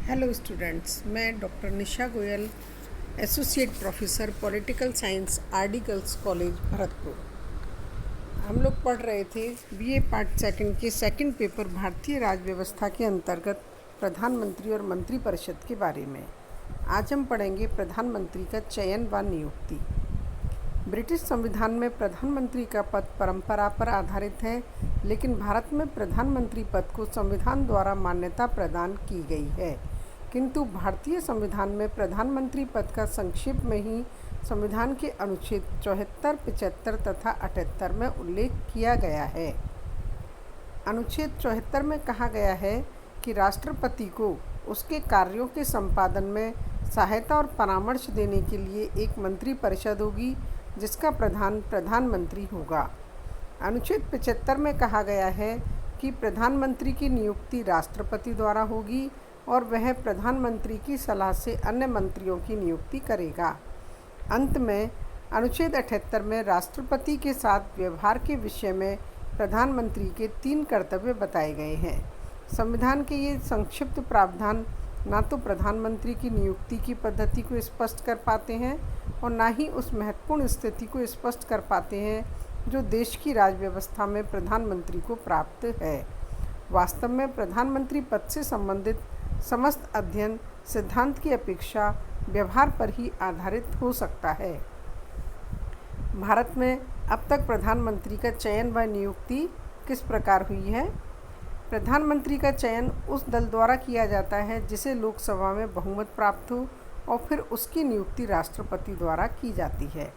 Hello students, मैं doctor Nisha Goyal, associate professor political science RD girls college Bharatpur. हम लोग पढ़ रहे थे बीए पार्ट सेकंड के सेकंड पेपर भारतीय राज्य व्यवस्था के अंतर्गत प्रधानमंत्री और मंत्रिपरिषद के बारे में। आज हम पढ़ेंगे प्रधानमंत्री का चयन व नियुक्ति। ब्रिटिश संविधान में प्रधानमंत्री का पद परंपरा पर आधारित है, लेकिन भारत में प्रधानमंत्री पद को संविधान द्वारा मान्यता प्रदान की गई है। किंतु भारतीय संविधान में प्रधानमंत्री पद का संक्षेप में ही संविधान के अनुच्छेद 74, 75 तथा 78 में उल्लेख किया गया है। अनुच्छेद 74 में कहा गया है कि राष्ट्रपति को उसके कार्यों के संपादन में सहायता और परामर्श देने के लिए एक मंत्रिपरिषद होगी, जिसका प्रधान प्रधानमंत्री होगा। अनुच्छेद 75 में कहा गया है कि प्रधानमंत्री की नियुक्ति राष्ट्रपति द्वारा होगी और वह प्रधानमंत्री की सलाह से अन्य मंत्रियों की नियुक्ति करेगा। अंत में अनुच्छेद 78 में राष्ट्रपति के साथ व्यवहार के विषय में प्रधानमंत्री के 3 कर्तव्य बताए गए हैं। संविधान के ये संक्षिप्त प्रावधान ना तो प्रधानमंत्री की नियुक्ति की पद्धति को स्पष्ट कर पाते हैं और ना ही उस महत्वपूर्ण स्थिति को स्पष्ट कर पाते हैं जो देश की राज व्यवस्था में प्रधानमंत्री को प्राप्त है। वास्तव में प्रधानमंत्री पद से संबंधित समस्त अध्ययन सिद्धांत की अपेक्षा व्यवहार पर ही आधारित हो सकता है। भारत में अब तक प्रधानमंत्री का चयन व नियुक्ति किस प्रकार हुई है? प्रधानमंत्री का चयन उस दल द्वारा किया जाता है जिसे लोकसभा में बहुमत प्राप्त हो और फिर उसकी नियुक्ति राष्ट्रपति द्वारा की जाती है।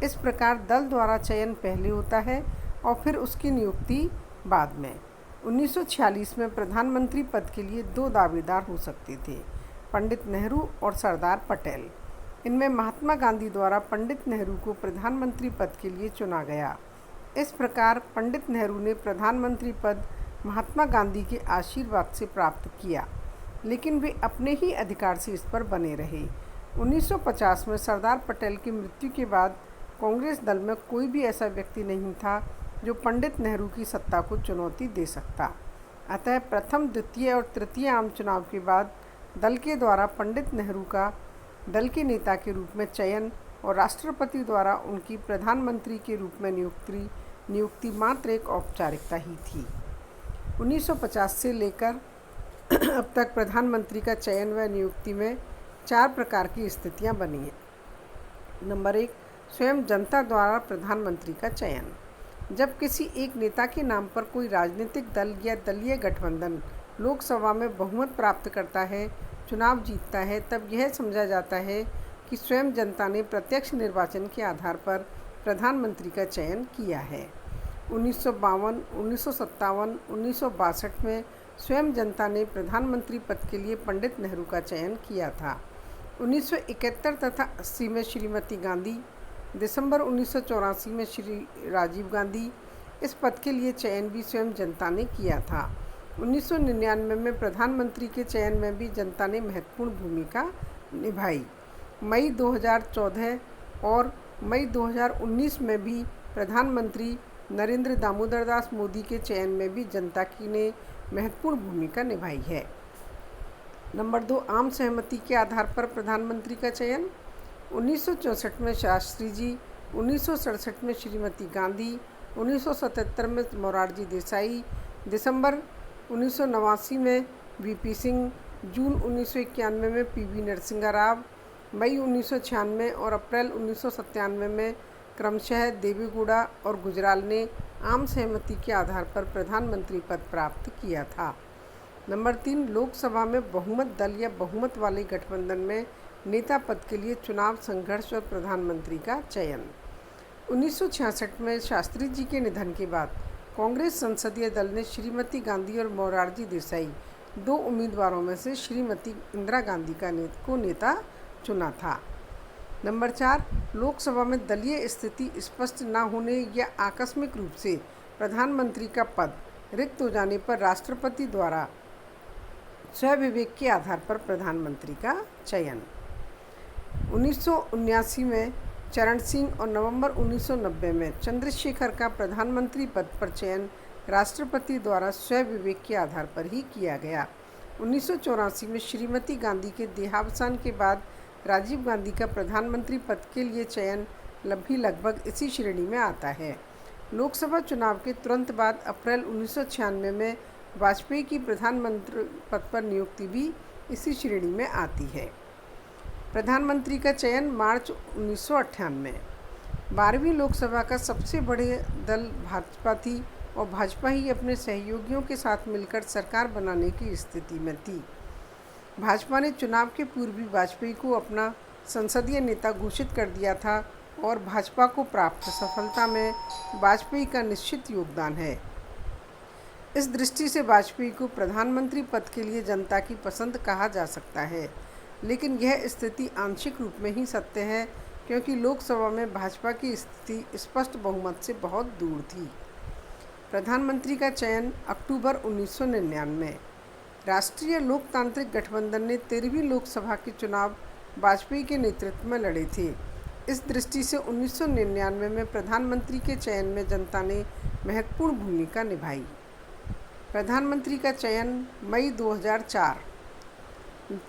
इस प्रकार दल द्वारा चयन पहले होता है और फिर उसकी नियुक्ति बाद में। 1946 में प्रधानमंत्री पद के लिए 2 दावेदार हो सकते थे, पंडित नेहरू और सरदार पटेल। इनमें महात्मा गांधी द्वारा पंडित नेहरू को प्रधानमंत्री पद के लिए चुना गया। इस प्रकार पंडित नेहरू ने प्रधानमंत्री पद महात्मा गांधी के आशीर्वाद से प्राप्त किया, लेकिन वे अपने ही अधिकार से इस पर बने रहे। 1950 में सरदार पटेल की मृत्यु के बाद कांग्रेस दल में कोई भी ऐसा व्यक्ति नहीं था जो पंडित नेहरू की सत्ता को चुनौती दे सकता। अतः प्रथम, द्वितीय और तृतीय आम चुनाव के बाद दल के द्वारा पंडित नेहरू का दल के नेता के रूप में चयन और राष्ट्रपति द्वारा उनकी प्रधानमंत्री के रूप में नियुक्ति मात्र एक औपचारिकता ही थी। 1950 से लेकर अब तक प्रधानमंत्री का चयन व नियुक्ति में 4 प्रकार की स्थितियां बनी हैं। नंबर 1, स्वयं जनता द्वारा प्रधानमंत्री का चयन। जब किसी एक नेता के नाम पर कोई राजनीतिक दल या दलीय गठबंधन लोकसभा में बहुमत प्राप्त करता है, चुनाव जीतता है, तब यह समझा जाता है कि स्वयं जनता ने प्रत्यक्ष निर्वाचन के आधार पर प्रधानमंत्री का चयन किया है। 1952, 1957, 1962 में स्वयं जनता ने प्रधानमंत्री पद के लिए पंडित नेहरू का चयन किया था। 1971 तथा 80 में श्रीमती गांधी, दिसंबर 1984 में श्री राजीव गांधी। इस पद के लिए चयन भी स्वयं जनता ने किया था। 1999 में प्रधानमंत्री के चयन में भी जनता ने महत्वपूर्ण भूमिका निभाई। मई 2014 और मई 2019 में भी प्रधानमंत्री नरेंद्र दामोदर दास मोदी के चयन में भी जनता की ने महत्वपूर्ण भूमिका निभाई है। नंबर 2, आम सहमति के आधार पर प्रधानमंत्री का चयन। 1964 में शास्त्री जी, 1967 में श्रीमती गांधी, 1977 में मोरारजी देसाई, दिसंबर 1989 में वीपी सिंह, जून 1991 में पीवी नरसिंह राव, मई 1996 और अप्रैल 1997 में क्रमशः देवेगौड़ा और गुजराल ने आम सहमति के आधार पर प्रधानमंत्री पद प्राप्त किया था। नंबर 3, लोकसभा में बहुमत दल या बहुमत वाले गठबंधन में नेता पद के लिए चुनाव संघर्ष और प्रधानमंत्री का चयन। 1966 में शास्त्री जी के निधन के बाद कांग्रेस संसदीय दल ने श्रीमती गांधी और मोरारजी देसाई 2 उम्मीदवारों में से श्रीमती इंदिरा गांधी को नेता चुना था। नंबर 4, लोकसभा में दलीय स्थिति स्पष्ट न होने या आकस्मिक रूप से प्रधानमंत्री का पद रिक्त हो जाने पर राष्ट्रपति द्वारा स्वविवेक के आधार पर प्रधानमंत्री का चयन। 1979 में चरण सिंह और नवंबर 1990 में चंद्रशेखर का प्रधानमंत्री पद पर चयन राष्ट्रपति द्वारा स्वविवेक के आधार पर ही किया गया। 1984 में श्रीमती गांधी के देहावसान के बाद राजीव गांधी का प्रधानमंत्री पद के लिए चयन भी लगभग इसी श्रेणी में आता है। लोकसभा चुनाव के तुरंत बाद अप्रैल 1996 में वाजपेयी की प्रधानमंत्री पद पर नियुक्ति भी इसी श्रेणी में आती है। प्रधानमंत्री का चयन मार्च 1998। 12वीं लोकसभा का सबसे बड़े दल भाजपा थी और भाजपा ही अपने सहयोगियों के साथ मिलकर सरकार बनाने की स्थिति में थी। भाजपा ने चुनाव के पूर्व ही वाजपेयी को अपना संसदीय नेता घोषित कर दिया था और भाजपा को प्राप्त सफलता में वाजपेयी का निश्चित योगदान है। इस दृष्टि से वाजपेयी को प्रधानमंत्री पद के लिए जनता की पसंद कहा जा सकता है, लेकिन यह स्थिति आंशिक रूप में ही सत्य है क्योंकि लोकसभा में भाजपा की स्थिति स्पष्ट बहुमत से बहुत दूर थी। प्रधानमंत्री का चयन अक्टूबर 1999। राष्ट्रीय लोकतांत्रिक गठबंधन ने 13वीं लोकसभा के चुनाव वाजपेयी के नेतृत्व में लड़े थे। इस दृष्टि से 1999 में प्रधानमंत्री के चयन में जनता ने महत्वपूर्ण भूमिका निभाई। प्रधानमंत्री का चयन मई 2004।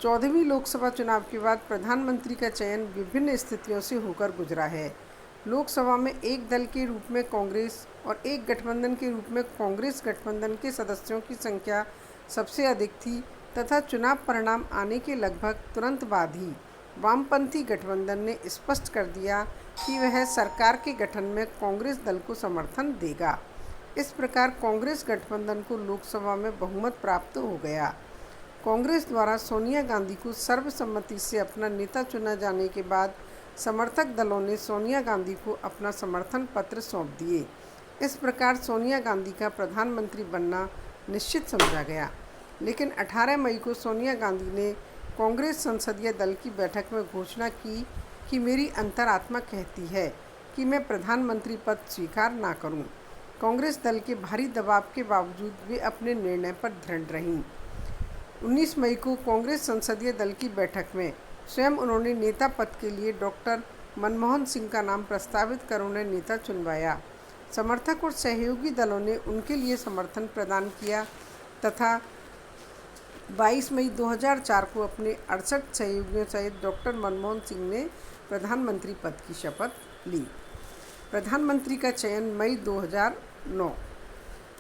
14वीं लोकसभा चुनाव के बाद प्रधानमंत्री का चयन विभिन्न स्थितियों से होकर गुजरा है। लोकसभा में एक दल के रूप में कांग्रेस और एक गठबंधन के रूप में कांग्रेस गठबंधन के सदस्यों की संख्या सबसे अधिक थी तथा चुनाव परिणाम आने के लगभग तुरंत बाद ही वामपंथी गठबंधन ने स्पष्ट कर दिया कि वह सरकार के गठन में कांग्रेस दल को समर्थन देगा। इस प्रकार कांग्रेस गठबंधन को लोकसभा में बहुमत प्राप्त हो गया। कांग्रेस द्वारा सोनिया गांधी को सर्वसम्मति से अपना नेता चुना जाने के बाद समर्थक दलों ने सोनिया गांधी को अपना समर्थन पत्र सौंप दिए। इस प्रकार सोनिया गांधी का प्रधानमंत्री बनना निश्चित समझा गया। लेकिन 18 मई को सोनिया गांधी ने कांग्रेस संसदीय दल की बैठक में घोषणा की कि मेरी अंतरात्मा कहती है कि मैं प्रधानमंत्री पद स्वीकार ना करूं। कांग्रेस दल के भारी दबाव के बावजूद वे अपने निर्णय पर दृढ़ रहीं। 19 मई को कांग्रेस संसदीय दल की बैठक में स्वयं उन्होंने नेता पद के लिए डॉक्टर मनमोहन सिंह का नाम प्रस्तावित कर उन्हें नेता चुनवाया। समर्थक और सहयोगी दलों ने उनके लिए समर्थन प्रदान किया तथा 22 मई 2004 को अपने 68 सहयोगियों सहित डॉक्टर मनमोहन सिंह ने प्रधानमंत्री पद की शपथ ली। प्रधानमंत्री का चयन मई 2009।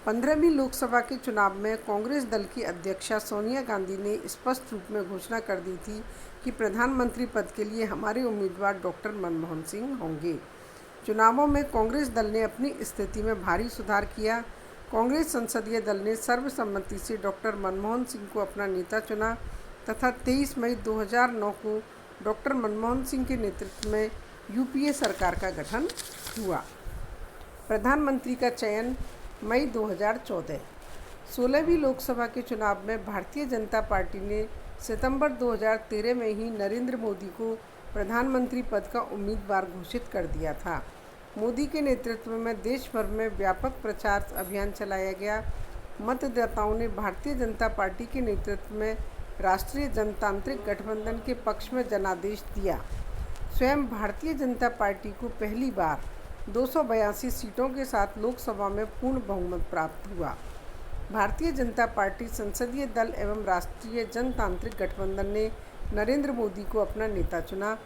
15वीं लोकसभा के चुनाव में कांग्रेस दल की अध्यक्षा सोनिया गांधी ने स्पष्ट रूप में घोषणा कर दी थी कि प्रधानमंत्री पद के लिए हमारे उम्मीदवार डॉक्टर मनमोहन सिंह होंगे। चुनावों में कांग्रेस दल ने अपनी स्थिति में भारी सुधार किया। कांग्रेस संसदीय दल ने सर्वसम्मति से डॉक्टर मनमोहन सिंह को अपना नेता चुना तथा 23 मई 2009 को डॉक्टर मनमोहन सिंह के नेतृत्व में यूपीए सरकार का गठन हुआ। प्रधानमंत्री का चयन मई 2014। 16वीं लोकसभा के चुनाव में भारतीय जनता पार्टी ने सितंबर 2013 में ही नरेंद्र मोदी को प्रधानमंत्री पद का उम्मीदवार घोषित कर दिया था। मोदी के नेतृत्व में देश भर में व्यापक प्रचार अभियान चलाया गया। मतदाताओं ने भारतीय जनता पार्टी के नेतृत्व में राष्ट्रीय जनतांत्रिक गठबंधन के पक्ष में जनादेश दिया। स्वयं भारतीय जनता पार्टी को पहली बार 282 सीटों के साथ लोकसभा में पूर्ण बहुमत प्राप्त हुआ। भारतीय जनता पार्टी संसदीय दल एवं राष्ट्रीय जनतांत्रिक गठबंधन ने नरेंद्र मोदी को अपना नेता चुना।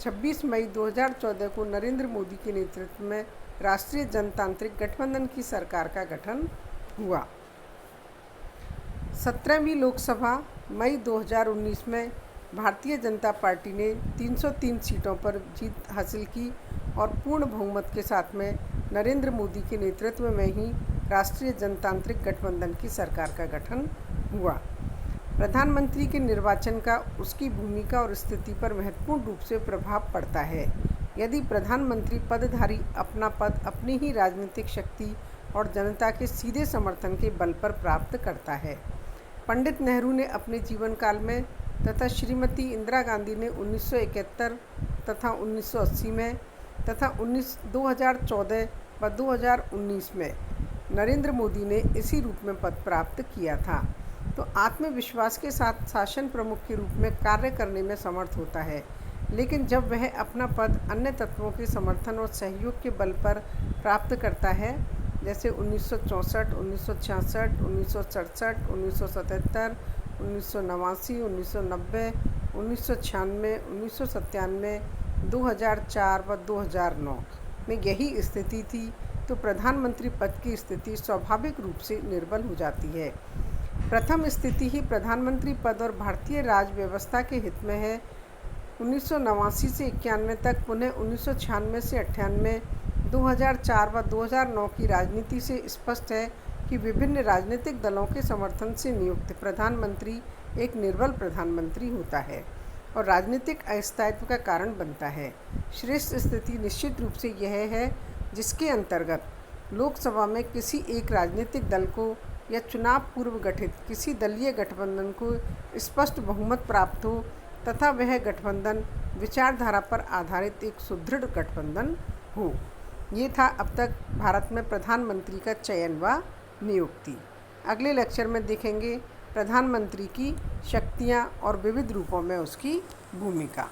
26 मई 2014 को नरेंद्र मोदी के नेतृत्व में राष्ट्रीय जनतांत्रिक गठबंधन की सरकार का गठन हुआ। 17वीं लोकसभा मई 2019 में भारतीय जनता पार्टी ने 303 सीटों पर जीत हासिल की और पूर्ण बहुमत के साथ में नरेंद्र मोदी के नेतृत्व में ही राष्ट्रीय जनतांत्रिक गठबंधन की सरकार का गठन हुआ। प्रधानमंत्री के निर्वाचन का उसकी भूमिका और स्थिति पर महत्वपूर्ण रूप से प्रभाव पड़ता है। यदि प्रधानमंत्री पदधारी अपना पद अपनी ही राजनीतिक शक्ति और जनता के सीधे समर्थन के बल पर प्राप्त करता है। पंडित नेहरू ने अपने जीवन काल में तथा श्रीमती इंदिरा गांधी ने 1971 तथा 1980 में तथा 2014 व 2019 में नरेंद्र मोदी ने इसी रूप में पद प्राप्त किया था, तो आत्मविश्वास के साथ शासन प्रमुख के रूप में कार्य करने में समर्थ होता है। लेकिन जब वह अपना पद अन्य तत्वों के समर्थन और सहयोग के बल पर प्राप्त करता है, जैसे 1964, 1966, 1967, 1977, 1989, 1990, 1996, 1997, 2004 व 2009 में यही स्थिति थी, तो प्रधानमंत्री पद की स्थिति स्वाभाविक रूप से निर्बल हो जाती है। प्रथम स्थिति ही प्रधानमंत्री पद और भारतीय राज व्यवस्था के हित में है। 1989 से 91 तक, पुनः 1996 से 98, 2004 व 2009 की राजनीति से स्पष्ट है कि विभिन्न राजनीतिक दलों के समर्थन से नियुक्त प्रधानमंत्री एक निर्बल प्रधानमंत्री होता है और राजनीतिक अस्थायित्व का कारण बनता है। श्रेष्ठ स्थिति निश्चित रूप से यह है जिसके अंतर्गत लोकसभा में किसी एक राजनीतिक दल को या चुनाव पूर्व गठित किसी दलीय गठबंधन को स्पष्ट बहुमत प्राप्त हो तथा वह गठबंधन विचारधारा पर आधारित एक सुदृढ़ गठबंधन हो। ये था अब तक भारत में प्रधानमंत्री का चयन व नियुक्ति। अगले लेक्चर में देखेंगे प्रधानमंत्री की शक्तियाँ और विविध रूपों में उसकी भूमिका।